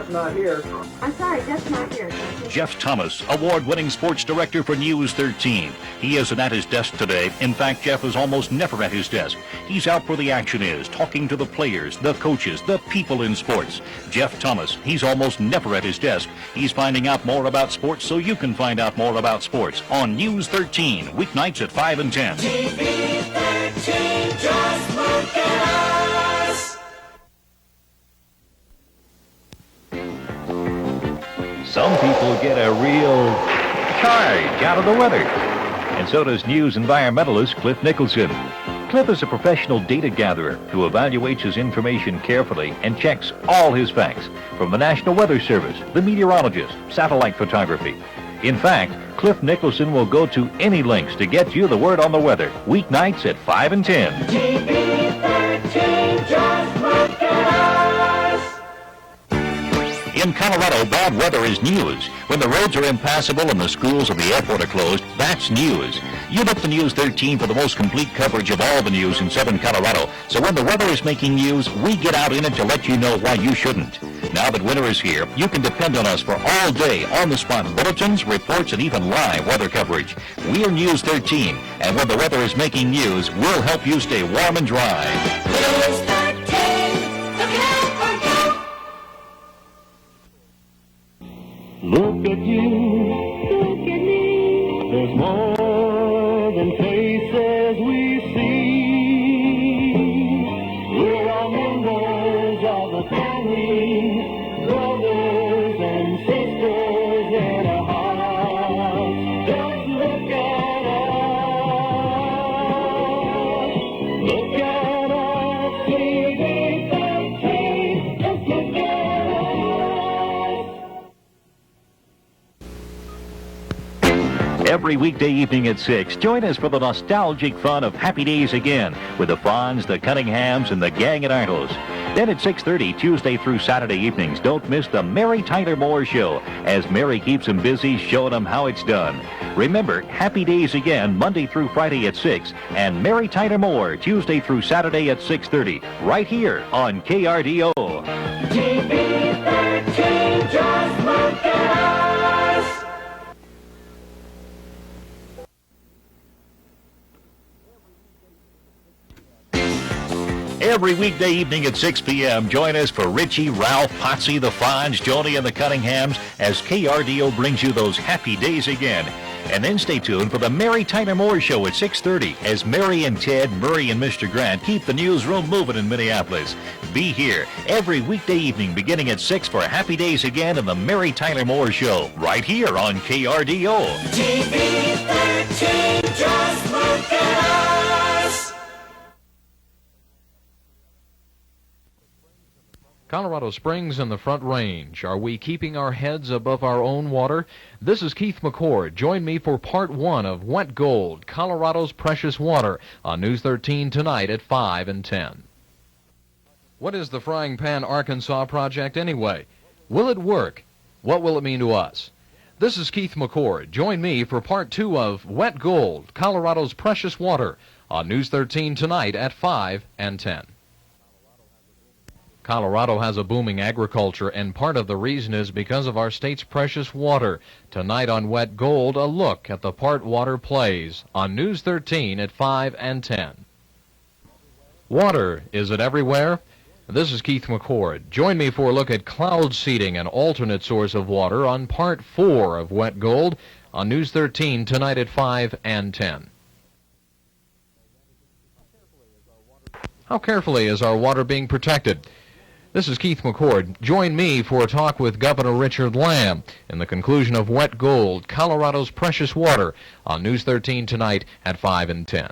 Jeff's not here. I'm sorry, Jeff's not here. Jeff Thomas, award-winning sports director for News 13. He isn't at his desk today. In fact, Jeff is almost never at his desk. He's out where the action is, talking to the players, the coaches, the people in sports. Jeff Thomas, he's almost never at his desk. He's finding out more about sports so you can find out more about sports on News 13, weeknights at 5 and 10. TV 13, just look at us. Some people get a real charge out of the weather. And so does news environmentalist Cliff Nicholson. Cliff is a professional data gatherer who evaluates his information carefully and checks all his facts from the National Weather Service, the meteorologist, satellite photography. In fact, Cliff Nicholson will go to any lengths to get you the word on the weather, weeknights at 5 and 10. TV 13, just look at us. In Colorado, bad weather is news. When the roads are impassable and the schools and the airport are closed, that's news. You look to News 13 for the most complete coverage of all the news in southern Colorado. So when the weather is making news, we get out in it to let you know why you shouldn't. Now that winter is here, you can depend on us for all day on-the-spot bulletins, reports, and even live weather coverage. We're News 13, and when the weather is making news, we'll help you stay warm and dry. News 13, look out for you. Look at you, look at me. There's more than faces we see. We're all members of a family, brothers and sisters in a heart. Just look at us. Look at us, TV 13. Just look at us. Every weekday evening at 6, join us for the nostalgic fun of Happy Days Again with the Fonz, the Cunninghams, and the gang at Arnold's. Then at 6:30, Tuesday through Saturday evenings, don't miss the Mary Tyler Moore Show as Mary keeps them busy showing them how it's done. Remember, Happy Days Again, Monday through Friday at 6, and Mary Tyler Moore, Tuesday through Saturday at 6:30, right here on KRDO. TV 13, just look at us. Every weekday evening at 6 p.m., join us for Richie, Ralph, Potsy, the Fonz, Joni, and the Cunninghams as KRDO brings you those happy days again. And then stay tuned for the Mary Tyler Moore Show at 6:30 as Mary and Ted, Murray and Mr. Grant keep the newsroom moving in Minneapolis. Be here every weekday evening beginning at 6 for Happy Days Again and the Mary Tyler Moore Show right here on KRDO. TV 13, just look at us. Colorado Springs and the Front Range. Are we keeping our heads above our own water? This is Keith McCord. Join me for part 1 of Wet Gold, Colorado's Precious Water, on News 13 tonight at 5 and 10. What is the Frying Pan Arkansas project anyway? Will it work? What will it mean to us? This is Keith McCord. Join me for part 2 of Wet Gold, Colorado's Precious Water, on News 13 tonight at 5 and 10. Colorado has a booming agriculture, and part of the reason is because of our state's precious water. Tonight on Wet Gold, a look at the part water plays on News 13 at 5 and 10. Water, is it everywhere? This is Keith McCord. Join me for a look at cloud seeding, an alternate source of water, on part 4 of Wet Gold on News 13 tonight at 5 and 10. How carefully is our water being protected? This is Keith McCord. Join me for a talk with Governor Richard Lamb in the conclusion of Wet Gold, Colorado's Precious Water, on News 13 tonight at 5 and 10.